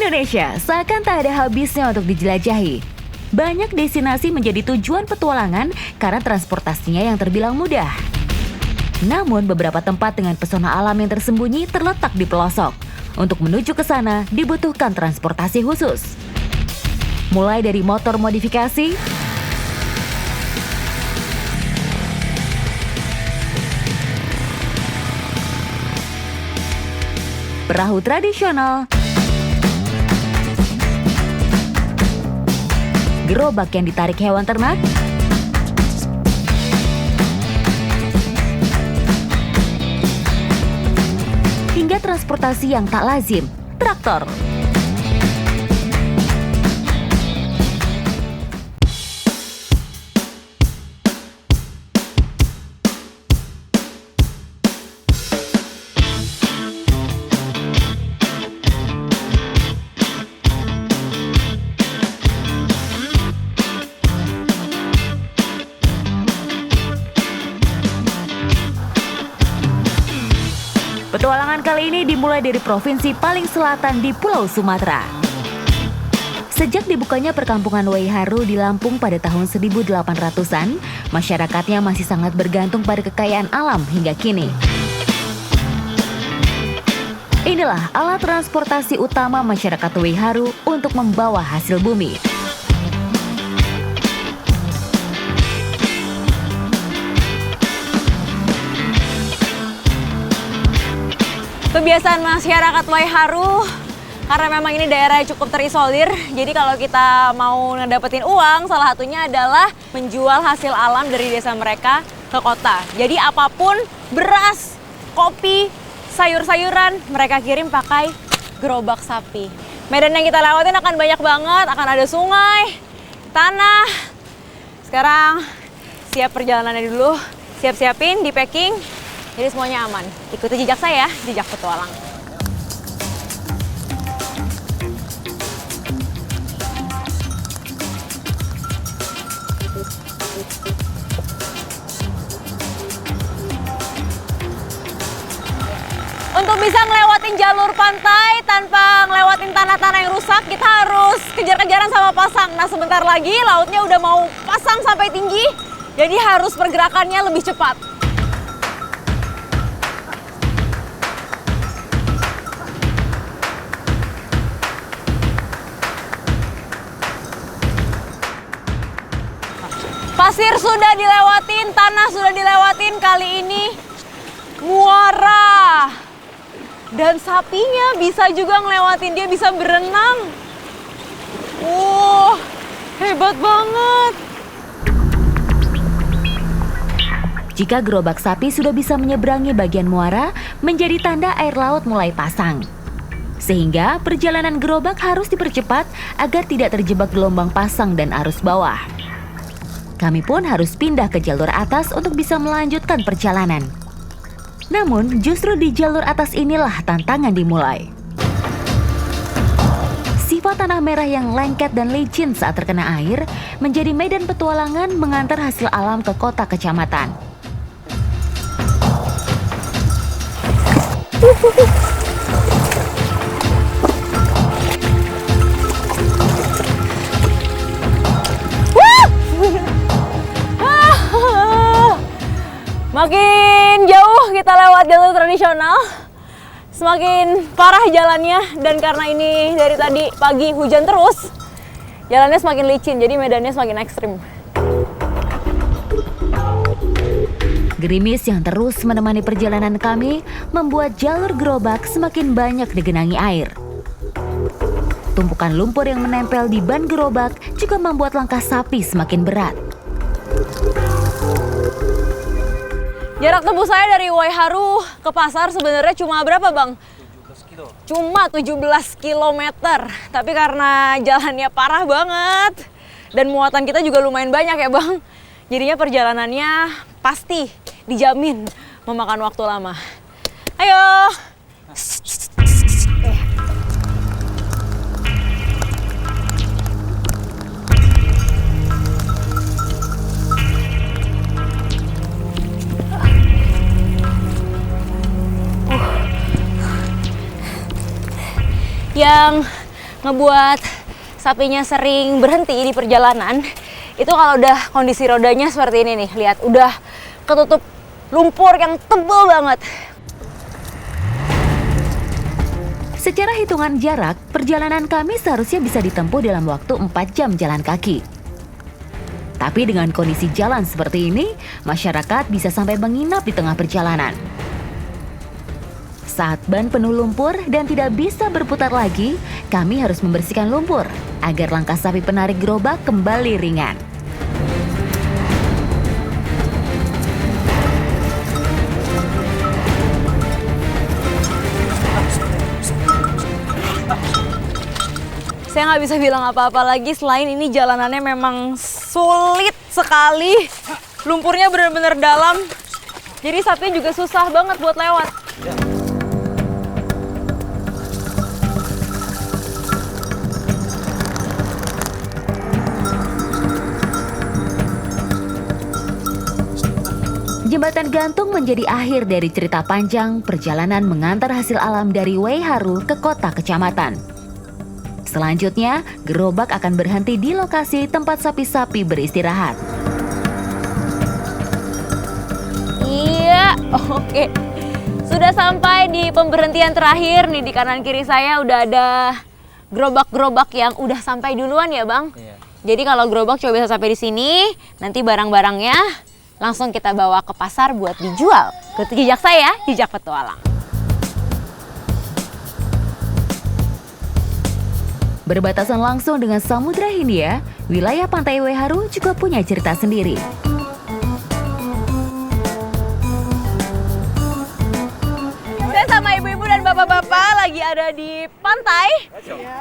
Indonesia seakan tak ada habisnya untuk dijelajahi. Banyak destinasi menjadi tujuan petualangan karena transportasinya yang terbilang mudah. Namun beberapa tempat dengan pesona alam yang tersembunyi terletak di pelosok. Untuk menuju ke sana dibutuhkan transportasi khusus. Mulai dari motor modifikasi, perahu tradisional, gerobak yang ditarik hewan ternak, hingga transportasi yang tak lazim, traktor. Petualangan kali ini dimulai dari provinsi paling selatan di Pulau Sumatera. Sejak dibukanya perkampungan Waiharu di Lampung pada tahun 1800-an, masyarakatnya masih sangat bergantung pada kekayaan alam hingga kini. Inilah alat transportasi utama masyarakat Waiharu untuk membawa hasil bumi. Kebiasaan masyarakat Waiharu, karena memang ini daerah yang cukup terisolir, jadi kalau kita mau ngedapetin uang, salah satunya adalah menjual hasil alam dari desa mereka ke kota. Jadi apapun, beras, kopi, sayur-sayuran, mereka kirim pakai gerobak sapi. Medan yang kita lewatin akan banyak banget, akan ada sungai, tanah. Sekarang siap perjalanannya dulu, siap-siapin, di packing. Jadi semuanya aman. Ikuti jejak saya, jejak petualang. Untuk bisa ngelewatin jalur pantai tanpa ngelewatin tanah-tanah yang rusak, kita harus kejar-kejaran sama pasang. Nah, sebentar lagi lautnya udah mau pasang sampai tinggi, jadi harus pergerakannya lebih cepat. Pasir sudah dilewatin, tanah sudah dilewatin, kali ini muara. Dan sapinya bisa juga ngelewatin, dia bisa berenang. Hebat banget. Jika gerobak sapi sudah bisa menyeberangi bagian muara, menjadi tanda air laut mulai pasang. Sehingga perjalanan gerobak harus dipercepat agar tidak terjebak gelombang pasang dan arus bawah. Kami pun harus pindah ke jalur atas untuk bisa melanjutkan perjalanan. Namun, justru di jalur atas inilah tantangan dimulai. Sifat tanah merah yang lengket dan licin saat terkena air menjadi medan petualangan mengantar hasil alam ke kota kecamatan. Makin jauh kita lewat jalur tradisional, semakin parah jalannya, dan karena ini dari tadi pagi hujan terus, jalannya semakin licin, jadi medannya semakin ekstrim. Gerimis yang terus menemani perjalanan kami membuat jalur gerobak semakin banyak digenangi air. Tumpukan lumpur yang menempel di ban gerobak juga membuat langkah sapi semakin berat. Jarak tempuh saya dari Waiharu ke pasar sebenarnya cuma berapa, Bang? 17 kilo. Cuma 17 kilometer. Tapi karena jalannya parah banget dan muatan kita juga lumayan banyak ya, Bang. Jadinya perjalanannya pasti dijamin memakan waktu lama. Ayo! Yang ngebuat sapinya sering berhenti di perjalanan itu kalau udah kondisi rodanya seperti ini nih. Lihat, udah ketutup lumpur yang tebal banget. Secara hitungan jarak, perjalanan kami seharusnya bisa ditempuh dalam waktu 4 jam jalan kaki. Tapi dengan kondisi jalan seperti ini, masyarakat bisa sampai menginap di tengah perjalanan. Saat ban penuh lumpur dan tidak bisa berputar lagi, kami harus membersihkan lumpur agar langkah sapi penarik gerobak kembali ringan. Saya nggak bisa bilang apa-apa lagi selain ini jalanannya memang sulit sekali. Lumpurnya benar-benar dalam. Jadi sapinya juga susah banget buat lewat. Jembatan gantung menjadi akhir dari cerita panjang perjalanan mengantar hasil alam dari Waiharu ke kota kecamatan. Selanjutnya, gerobak akan berhenti di lokasi tempat sapi-sapi beristirahat. Iya, oke. Sudah sampai di pemberhentian terakhir nih, di kanan kiri saya udah ada gerobak-gerobak yang udah sampai duluan ya, Bang? Iya. Jadi kalau gerobak coba bisa sampai di sini, nanti barang-barangnya langsung kita bawa ke pasar buat dijual. Ikuti jejak saya, jejak petualang. Berbatasan langsung dengan Samudra Hindia, wilayah pantai Waiharu juga punya cerita sendiri. Saya sama ibu-ibu dan bapak-bapak lagi ada di pantai,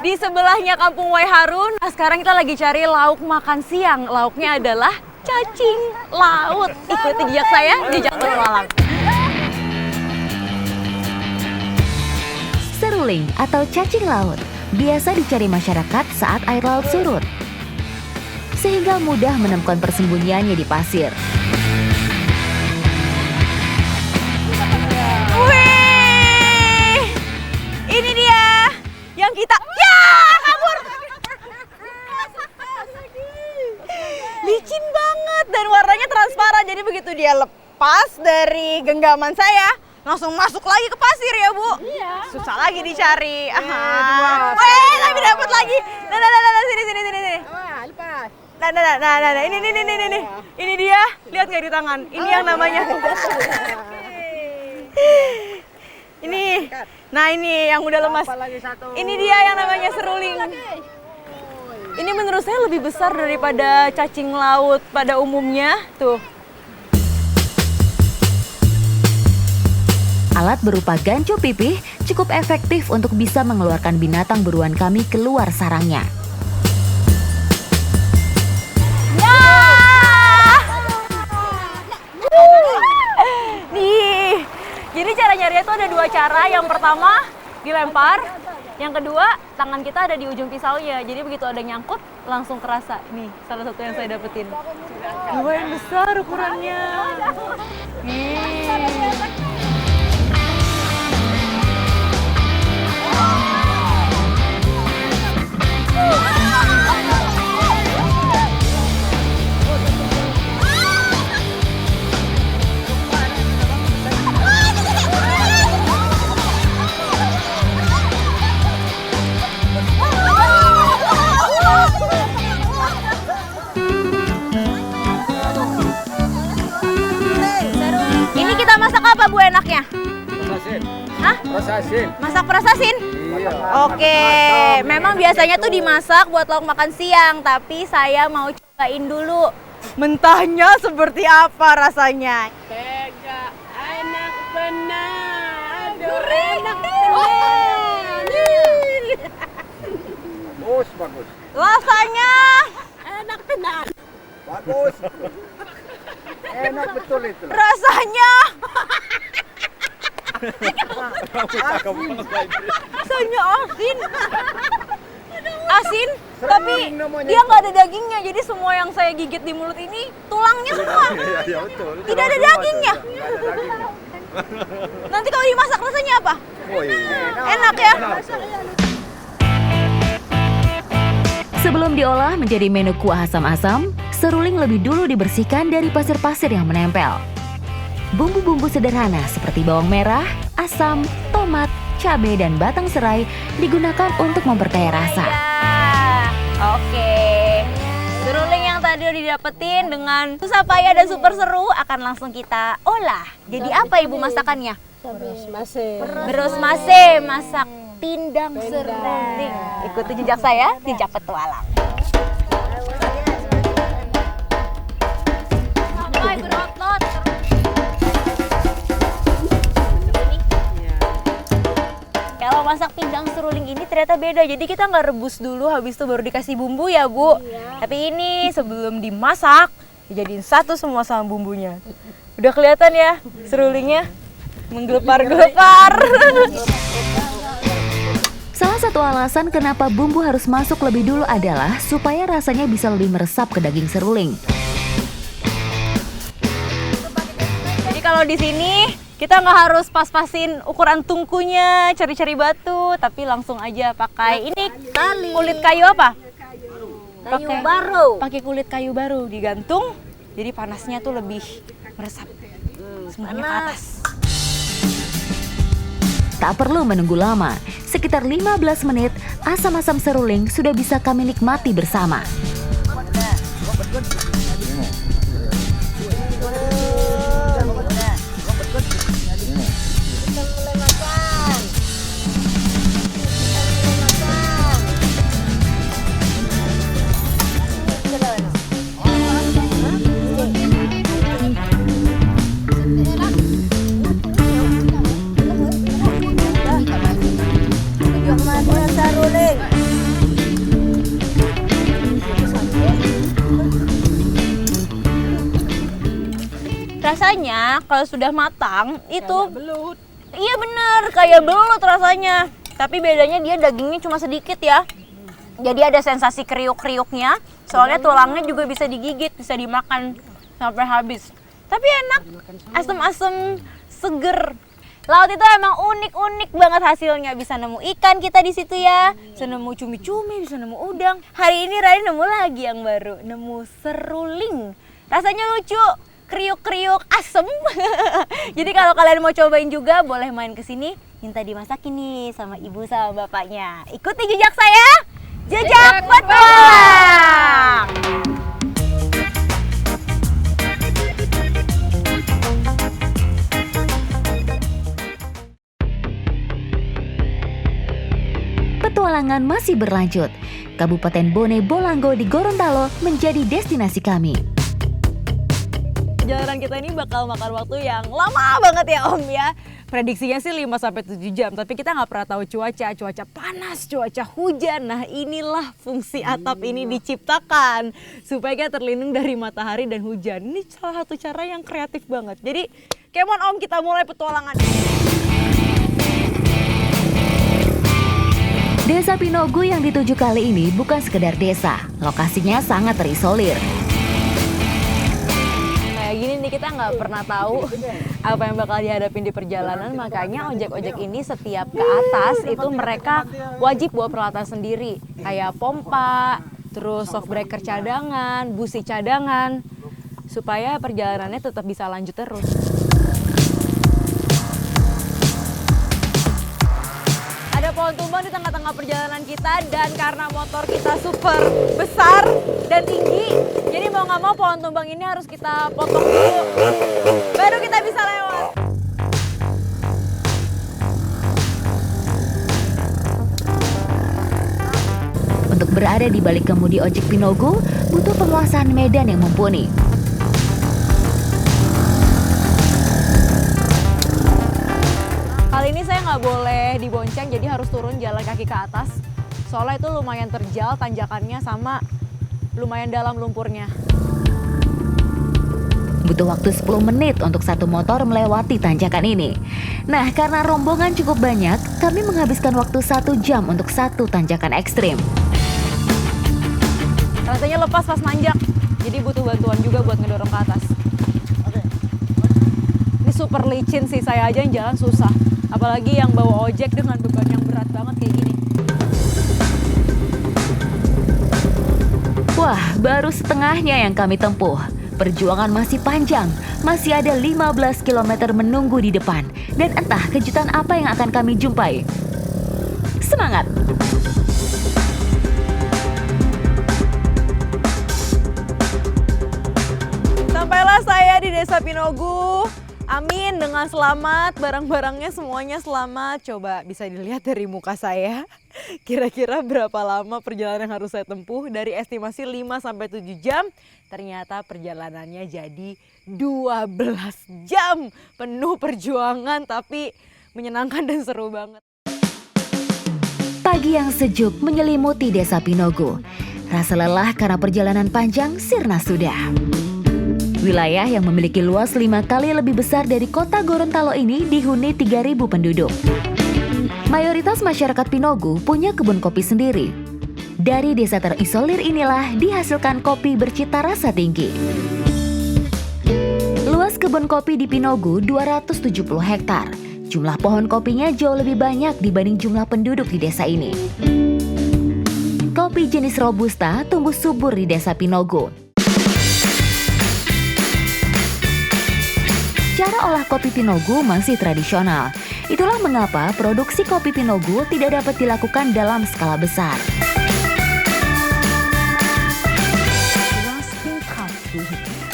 di sebelahnya kampung Waiharu. Nah, sekarang kita lagi cari lauk makan siang. Lauknya adalah cacing laut. Ikuti jejak saya, jejak petualang. Seruling atau cacing laut biasa dicari masyarakat saat air laut surut, sehingga mudah menemukan persembunyiannya di pasir. Wih, ini dia yang kita... Ya, kabur! Licin banget dan warnanya transparan, jadi begitu dia lepas dari genggaman saya, langsung masuk lagi ke pasir ya, Bu? Iya. Susah lagi dicari. Weh, tapi dapat lagi. Nah, sini. Lepas. Nah, ini. Ini dia, lihat nggak di tangan? Ini yang namanya. Ini. Nah, ini yang udah lemas. Ini dia yang namanya seruling. Ini menurut saya lebih besar daripada cacing laut pada umumnya. Tuh. Alat berupa gancu pipih cukup efektif untuk bisa mengeluarkan binatang buruan kami keluar sarangnya. Ya! Nih, jadi cara nyarinya itu ada 2 cara. Yang pertama dilempar, yang kedua tangan kita ada di ujung pisaunya. Jadi begitu ada nyangkut langsung kerasa. Nih, salah satu yang saya dapetin. Lumayan besar ukurannya. Nih. Ini kita masak apa, Bu, enaknya? Prosasin. Hah? Prosasin. Masak prosasin? Iya. Oke, memang biasanya tuh dimasak buat lauk makan siang, tapi saya mau cobain dulu. Mentahnya seperti apa rasanya? Tega, enak benar. Aduh, Enak bagus. Rasanya Enak benar. Bagus. Enak betul itu. rasanya rasanya asin. Asin, tapi namanya. dia nggak ada dagingnya. Jadi semua yang saya gigit di mulut ini tulangnya semua. Iya betul. Tidak ada dagingnya. Nanti kalau dimasak rasanya apa? Oh iya. Enak ya? Sebelum diolah menjadi menu kuah asam-asam, seruling lebih dulu dibersihkan dari pasir-pasir yang menempel. Bumbu-bumbu sederhana seperti bawang merah, asam, tomat, cabai, dan batang serai digunakan untuk memperkaya rasa. Oke. Seruling yang tadi udah didapetin dengan susah payah dan super seru akan langsung kita olah. Jadi apa Ibu masakannya? Beras masih. Beros mase, masak pindang seruling. Ikuti jejak saya, jejak petualang. Sampai berotot. Kalau masak pindang seruling ini ternyata beda. Jadi kita nggak rebus dulu, habis itu baru dikasih bumbu ya Bu. Tapi ini sebelum dimasak, dijadiin satu semua sama bumbunya. Udah kelihatan ya serulingnya menggelepar-gelepar. Salah satu alasan kenapa bumbu harus masuk lebih dulu adalah supaya rasanya bisa lebih meresap ke daging seruling. Jadi kalau di sini kita nggak harus pas-pasin ukuran tungkunya, cari-cari batu, tapi langsung aja pakai ini kulit kayu apa? Kayu baru. Pakai kulit kayu baru digantung, jadi panasnya tuh lebih meresap semuanya ke atas. Tak perlu menunggu lama, sekitar 15 menit asam-asam seruling sudah bisa kami nikmati bersama. Rasanya kalau sudah matang itu Belut. iya bener kayak belut rasanya. Tapi bedanya dia dagingnya cuma sedikit ya. Jadi ada sensasi kriuk-kriuknya. Soalnya tulangnya juga bisa digigit, bisa dimakan sampai habis. Tapi enak, asem-asem, seger. Laut itu emang unik-unik banget hasilnya. Bisa nemu ikan kita di situ ya, bisa nemu cumi-cumi, bisa nemu udang. Hari ini Rai nemu lagi yang baru, nemu seruling. Rasanya lucu, kriuk-kriuk, asem. Jadi kalau kalian mau cobain juga boleh main ke sini, minta dimasakin nih sama ibu sama bapaknya. Ikuti jejak saya, jejak petualang. Petualangan masih berlanjut. Kabupaten Bone Bolango di Gorontalo menjadi destinasi kami. Perjalanan kita ini bakal makan waktu yang lama banget ya Om ya. Prediksinya sih 5-7 jam, tapi kita nggak pernah tahu cuaca panas, cuaca hujan. Nah inilah fungsi atap ini diciptakan supaya kita terlindung dari matahari dan hujan. Ini salah satu cara yang kreatif banget. Jadi come on Om, kita mulai petualangan. Desa Pinogu yang dituju kali ini bukan sekedar desa, lokasinya sangat terisolir. Kayak gini nih kita nggak pernah tahu apa yang bakal dihadapin di perjalanan, makanya ojek-ojek ini setiap ke atas itu mereka wajib bawa peralatan sendiri kayak pompa, terus soft breaker cadangan, busi cadangan supaya perjalanannya tetap bisa lanjut terus. Ada pohon tumbang di tengah-tengah perjalanan kita dan karena motor kita super besar dan tinggi, jadi mau nggak mau pohon tumbang ini harus kita potong dulu, baru kita bisa lewat. Untuk berada di balik kemudi ojek Pinogu, butuh penguasaan medan yang mumpuni. Kali ini saya nggak boleh dibonceng, jadi harus turun jalan kaki ke atas. Soalnya itu lumayan terjal tanjakannya sama lumayan dalam lumpurnya. Butuh waktu 10 menit untuk satu motor melewati tanjakan ini. Nah, karena rombongan cukup banyak, kami menghabiskan waktu 1 jam untuk satu tanjakan ekstrim. Rasanya lepas pas nanjak, jadi butuh bantuan juga buat ngedorong ke atas. Ini super licin sih, saya aja yang jalan susah. Apalagi yang bawa ojek dengan beban yang berat banget kayak gini. Baru setengahnya yang kami tempuh. Perjuangan masih panjang, masih ada 15 km menunggu di depan. Dan entah kejutan apa yang akan kami jumpai. Semangat! Sampailah saya di Desa Pinogu. Amin, dengan selamat, barang-barangnya semuanya selamat. Coba bisa dilihat dari muka saya. Kira-kira berapa lama perjalanan yang harus saya tempuh? Dari estimasi 5-7 jam, ternyata perjalanannya jadi 12 jam. Penuh perjuangan tapi menyenangkan dan seru banget. Pagi yang sejuk menyelimuti Desa Pinogu. Rasa lelah karena perjalanan panjang sirna sudah. Wilayah yang memiliki luas 5 kali lebih besar dari kota Gorontalo ini dihuni 3.000 penduduk. Mayoritas masyarakat Pinogu punya kebun kopi sendiri. Dari desa terisolir inilah dihasilkan kopi bercita rasa tinggi. Luas kebun kopi di Pinogu 270 hektar. Jumlah pohon kopinya jauh lebih banyak dibanding jumlah penduduk di desa ini. Kopi jenis Robusta tumbuh subur di Desa Pinogu. Cara olah kopi Pinogu masih tradisional. Itulah mengapa produksi kopi Pinogu tidak dapat dilakukan dalam skala besar. Roasting coffee.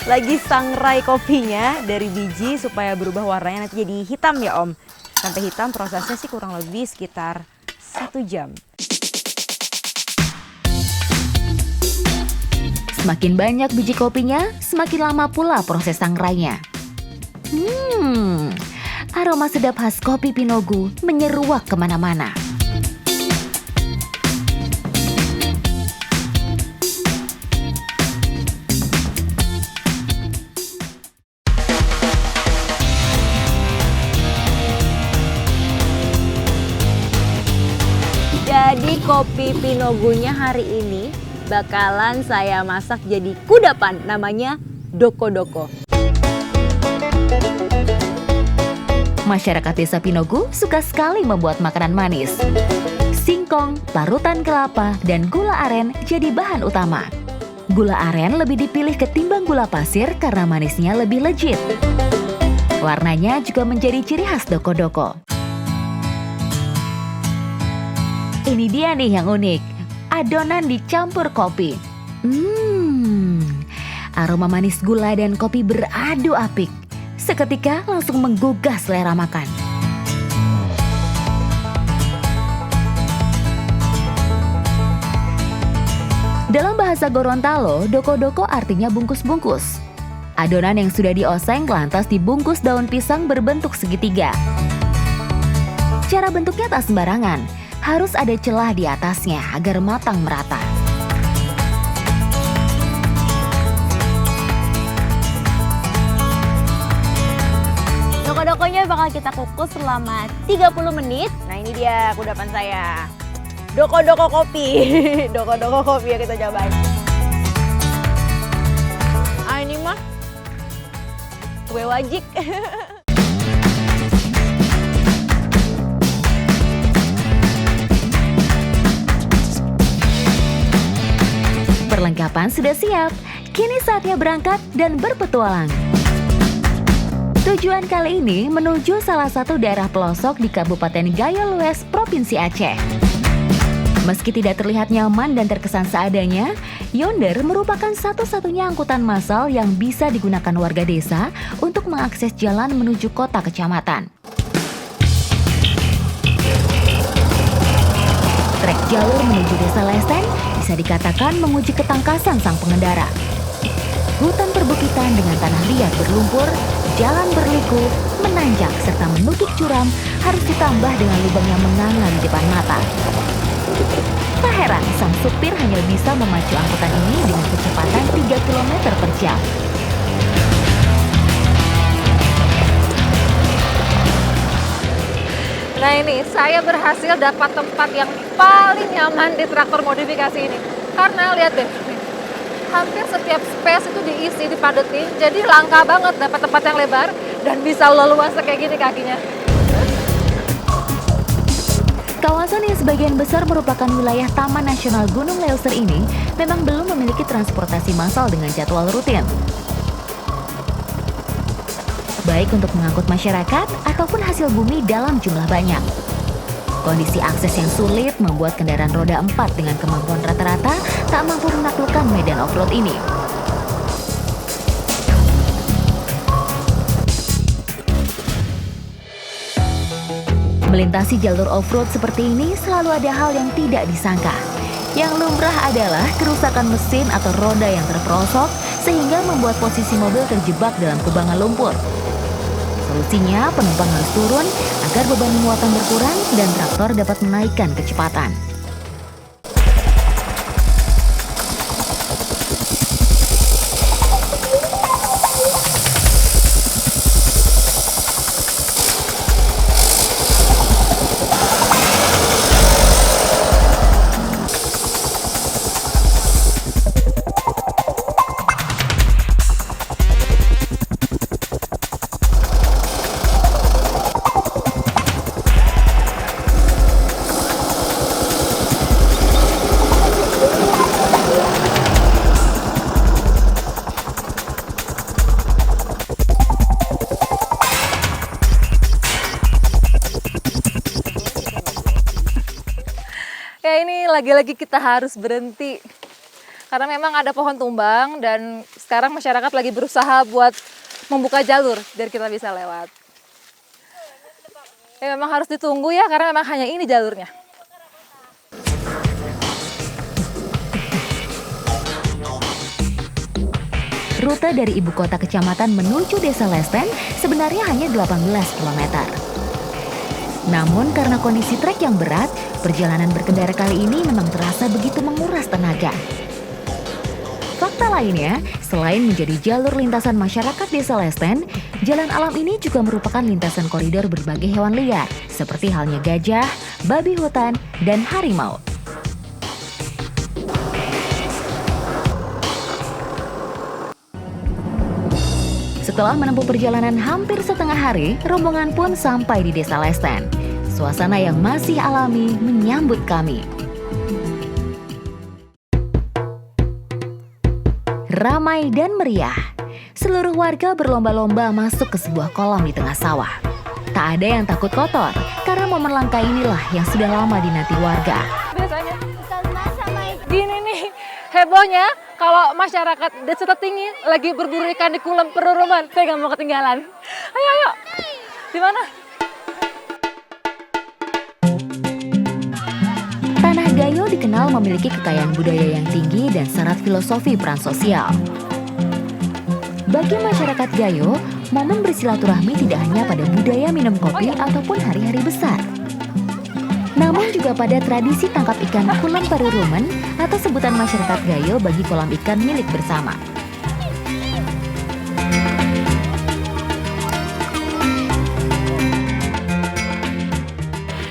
Lagi sangrai kopinya dari biji supaya berubah warnanya nanti jadi hitam ya Om. Sampai hitam prosesnya sih kurang lebih sekitar 1 jam. Semakin banyak biji kopinya, semakin lama pula proses sangrainya. Aroma sedap khas kopi Pinogu menyeruak kemana-mana. Jadi kopi Pinogunya hari ini bakalan saya masak jadi kudapan, namanya doko-doko. Masyarakat Desa Pinogu suka sekali membuat makanan manis. Singkong, parutan kelapa, dan gula aren jadi bahan utama. Gula aren lebih dipilih ketimbang gula pasir karena manisnya lebih legit. Warnanya juga menjadi ciri khas doko-doko. Ini dia nih yang unik. Adonan dicampur kopi. Aroma manis gula dan kopi beradu apik. Seketika langsung menggugah selera makan. Dalam bahasa Gorontalo, doko-doko artinya bungkus-bungkus. Adonan yang sudah dioseng lantas dibungkus daun pisang berbentuk segitiga. Cara bentuknya tak sembarangan, harus ada celah di atasnya agar matang merata. Doko-dokonya bakal kita kukus selama 30 menit. Nah ini dia kudapan saya. Doko-doko kopi. Doko-doko kopi ya kita cobain. Ini mah kue wajik. Perlengkapan sudah siap, kini saatnya berangkat dan berpetualang. Tujuan kali ini menuju salah satu daerah pelosok di Kabupaten Gayo Lues, Provinsi Aceh. Meski tidak terlihat nyaman dan terkesan seadanya, Yonder merupakan satu-satunya angkutan massal yang bisa digunakan warga desa untuk mengakses jalan menuju kota kecamatan. Trek jalur menuju Desa Lesen bisa dikatakan menguji ketangkasan sang pengendara. Hutan perbukitan dengan tanah liat berlumpur, jalan berliku, menanjak serta menukik curam harus ditambah dengan lubang yang menganga di depan mata. Tak heran sang supir hanya bisa memacu angkutan ini dengan kecepatan 3 km per jam. Nah ini, saya berhasil dapat tempat yang paling nyaman di traktor modifikasi ini. Karena lihat deh, hampir setiap space itu diisi, dipadetin. Jadi langka banget dapat tempat yang lebar dan bisa leluasa kayak gini kakinya. Kawasan Kawasan yang sebagian besar merupakan wilayah Taman Nasional Gunung Leuser ini memang belum memiliki transportasi massal dengan jadwal rutin. Baik untuk mengangkut masyarakat ataupun hasil bumi dalam jumlah banyak. Kondisi akses yang sulit membuat kendaraan roda 4 dengan kemampuan rata-rata tak mampu menaklukkan medan off-road ini. Melintasi jalur off-road seperti ini selalu ada hal yang tidak disangka. Yang lumrah adalah kerusakan mesin atau roda yang terperosok sehingga membuat posisi mobil terjebak dalam kubangan lumpur. Solusinya, penumpang harus turun agar beban muatan berkurang dan traktor dapat menaikkan kecepatan. Ya ini lagi-lagi kita harus berhenti. Karena memang ada pohon tumbang dan sekarang masyarakat lagi berusaha buat membuka jalur biar kita bisa lewat. Ya memang harus ditunggu ya karena memang hanya ini jalurnya. Rute dari ibu kota kecamatan menuju Desa Lesten sebenarnya hanya 18 km. Namun karena kondisi trek yang berat, perjalanan berkendara kali ini memang terasa begitu menguras tenaga. Fakta lainnya, selain menjadi jalur lintasan masyarakat Desa Lesten, jalan alam ini juga merupakan lintasan koridor berbagai hewan liar, seperti halnya gajah, babi hutan, dan harimau. Setelah menempuh perjalanan hampir setengah hari, rombongan pun sampai di Desa Lesten. Suasana yang masih alami menyambut kami. Ramai dan meriah. Seluruh warga berlomba-lomba masuk ke sebuah kolam di tengah sawah. Tak ada yang takut kotor, karena momen langka inilah yang sudah lama dinanti warga. Biasanya gini nih, hebohnya kalau masyarakat Desa Tinggi lagi berburu ikan di kolam peruruman. Saya nggak mau ketinggalan. Ayo, ayo. Di mana? Tanah Gayo dikenal memiliki kekayaan budaya yang tinggi dan syarat filosofi peran sosial. Bagi masyarakat Gayo, momen bersilaturahmi tidak hanya pada budaya minum kopi ataupun hari-hari besar. Namun juga pada tradisi tangkap ikan Kulon Parurumen atau sebutan masyarakat Gayo bagi kolam ikan milik bersama.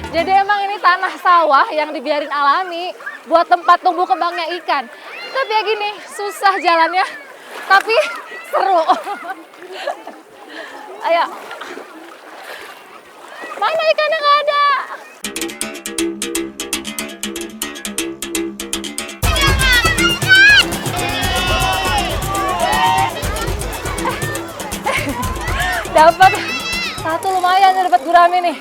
Jadi emang ini tanah sawah yang dibiarin alami buat tempat tumbuh kembangnya ikan. Tapi ya gini, susah jalannya, tapi seru. Ayo. Mana ikannya nggak ada? Dapat satu, lumayan dapat gurame nih.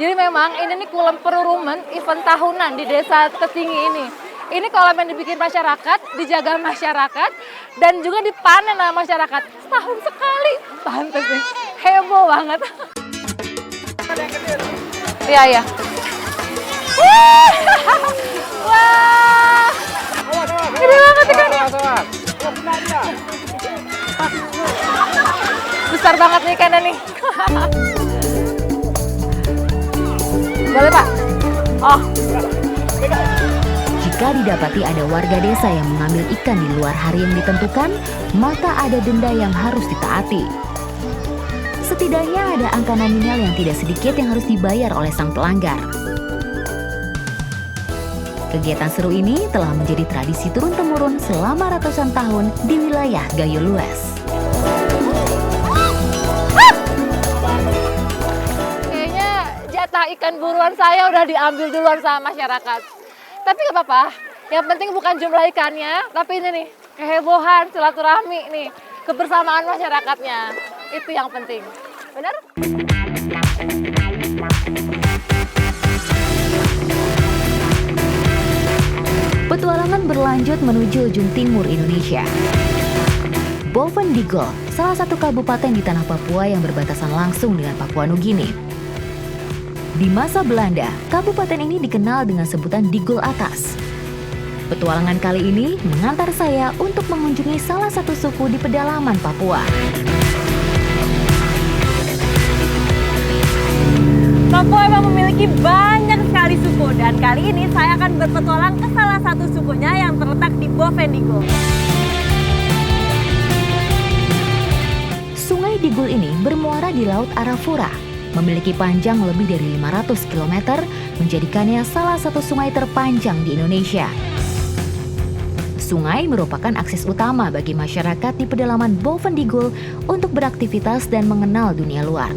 Jadi memang ini nih kolam perurumen event tahunan di Desa Tetinggi ini. Ini kolam yang dibikin masyarakat, dijaga masyarakat, dan juga dipanen sama masyarakat. Setahun sekali, pantes nih, heboh banget. Iya, iya. Wah, gede banget ikannya. Besar banget nih ikannya nih. Boleh Pak? Oh. Jika didapati ada warga desa yang mengambil ikan di luar hari yang ditentukan, maka ada denda yang harus ditaati. Setidaknya ada angka nominal yang tidak sedikit yang harus dibayar oleh sang pelanggar. Kegiatan seru ini telah menjadi tradisi turun-temurun selama ratusan tahun di wilayah Gayo Lues. Kayaknya jatah ikan buruan saya udah diambil duluan sama masyarakat. Tapi gak apa-apa, yang penting bukan jumlah ikannya, tapi ini nih, kehebohan, silaturahmi nih, kebersamaan masyarakatnya. Itu yang penting. Benar? Petualangan berlanjut menuju ujung timur Indonesia. Boven Digul, salah satu kabupaten di tanah Papua yang berbatasan langsung dengan Papua Nugini. Di masa Belanda, kabupaten ini dikenal dengan sebutan Digul Atas. Petualangan kali ini mengantar saya untuk mengunjungi salah satu suku di pedalaman Papua. Papua memang memiliki banyak sekali suku dan kali ini saya akan berpetualang ke salah satu sukunya yang terletak di Boven Digul. Sungai Digul ini bermuara di Laut Arafura, memiliki panjang lebih dari 500 km, menjadikannya salah satu sungai terpanjang di Indonesia. Sungai merupakan akses utama bagi masyarakat di pedalaman Boven Digul untuk beraktivitas dan mengenal dunia luar.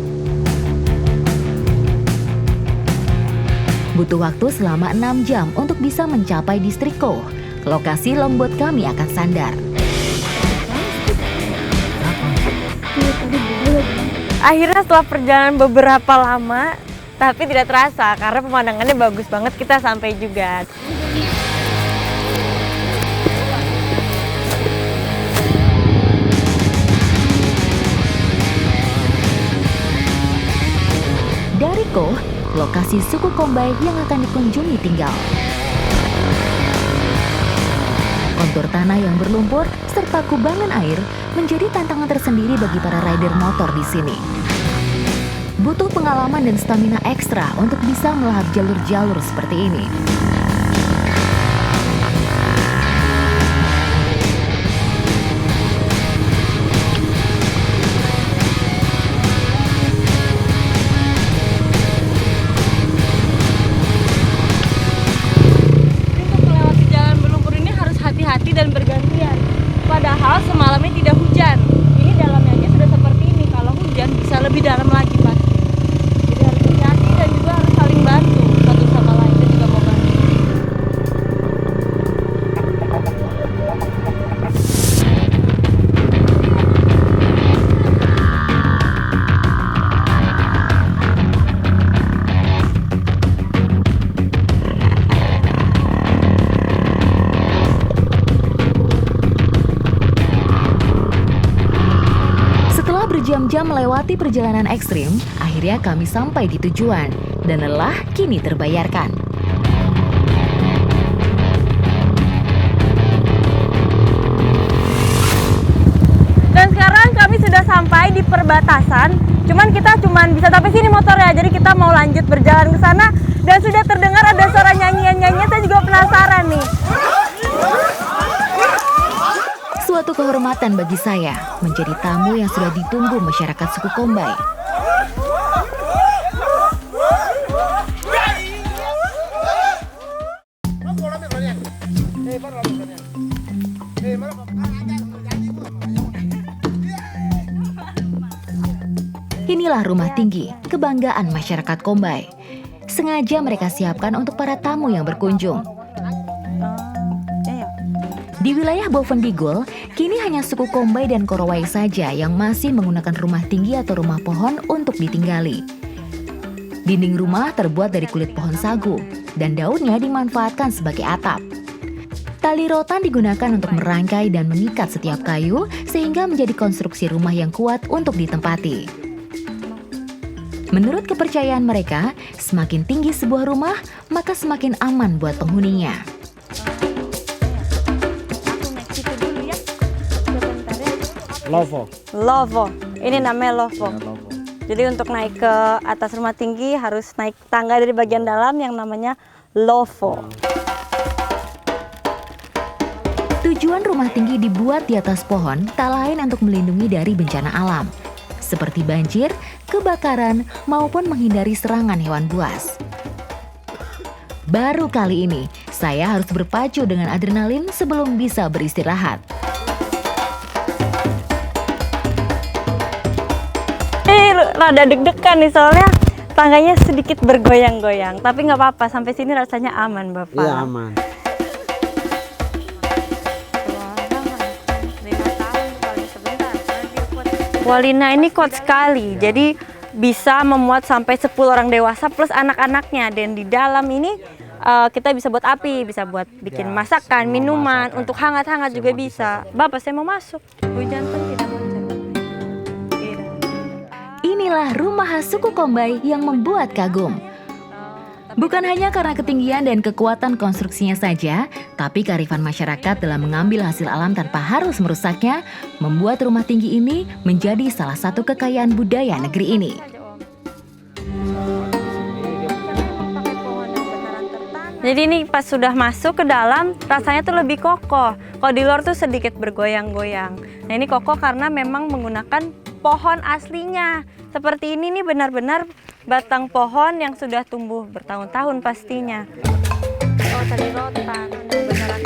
Butuh waktu selama 6 jam untuk bisa mencapai distrik Koh, lokasi longboat kami akan sandar. Akhirnya setelah perjalanan beberapa lama, tapi tidak terasa karena pemandangannya bagus banget, kita sampai juga. Dari Koh, lokasi suku Kombay yang akan dikunjungi tinggal. Kontur tanah yang berlumpur serta kubangan air menjadi tantangan tersendiri bagi para rider motor di sini. Butuh pengalaman dan stamina ekstra untuk bisa melahap jalur-jalur seperti ini. Dan bergantian. Padahal semalamnya tidak hujan. Ini dalamnya aja sudah seperti ini. Kalau hujan bisa lebih dalam lagi pasti. Jadi harus hati-hati dan juga harus saling bantu satu sama lain. Kita juga mau bantu. Berjam-jam melewati perjalanan ekstrim, akhirnya kami sampai di tujuan dan lelah kini terbayarkan. Dan sekarang kami sudah sampai di perbatasan. Kita bisa sampai sini motornya. Jadi kita mau lanjut berjalan ke sana dan sudah terdengar ada suara nyanyian-nyanyian. Saya juga penasaran nih. Suatu kehormatan bagi saya menjadi tamu yang sudah ditunggu masyarakat suku Kombay. Inilah rumah tinggi, kebanggaan masyarakat Kombay. Sengaja mereka siapkan untuk para tamu yang berkunjung. Di wilayah Boven Digul, kini hanya suku Kombay dan Korowai saja yang masih menggunakan rumah tinggi atau rumah pohon untuk ditinggali. Dinding rumah terbuat dari kulit pohon sagu, dan daunnya dimanfaatkan sebagai atap. Tali rotan digunakan untuk merangkai dan mengikat setiap kayu, sehingga menjadi konstruksi rumah yang kuat untuk ditempati. Menurut kepercayaan mereka, semakin tinggi sebuah rumah, maka semakin aman buat penghuninya. Lovo. Ini namanya Lovo. Jadi untuk naik ke atas rumah tinggi harus naik tangga dari bagian dalam yang namanya Lovo. Tujuan rumah tinggi dibuat di atas pohon tak lain untuk melindungi dari bencana alam, seperti banjir, kebakaran, maupun menghindari serangan hewan buas. Baru kali ini, saya harus berpacu dengan adrenalin sebelum bisa beristirahat. Rada deg-degan nih soalnya Tangganya sedikit bergoyang-goyang, tapi nggak apa-apa. Sampai sini rasanya aman, Bapak. Iya aman. Wallina ini kuat sekali, jadi bisa memuat sampai 10 orang dewasa plus anak-anaknya. Dan di dalam ini kita bisa buat api, bisa buat bikin masakan, minuman, untuk hangat-hangat juga bisa. Bapak, saya mau masuk. Hujan pun tidak hujan. Inilah rumah khas suku Kombai yang membuat kagum. Bukan hanya karena ketinggian dan kekuatan konstruksinya saja, tapi kearifan masyarakat dalam mengambil hasil alam tanpa harus merusaknya, membuat rumah tinggi ini menjadi salah satu kekayaan budaya negeri ini. Jadi ini pas sudah masuk ke dalam, rasanya tuh lebih kokoh. Kalau di luar tuh sedikit bergoyang-goyang. Nah ini kokoh karena memang menggunakan pohon aslinya. Seperti ini nih benar-benar batang pohon yang sudah tumbuh bertahun-tahun pastinya. Oh, tadi rotan, beneran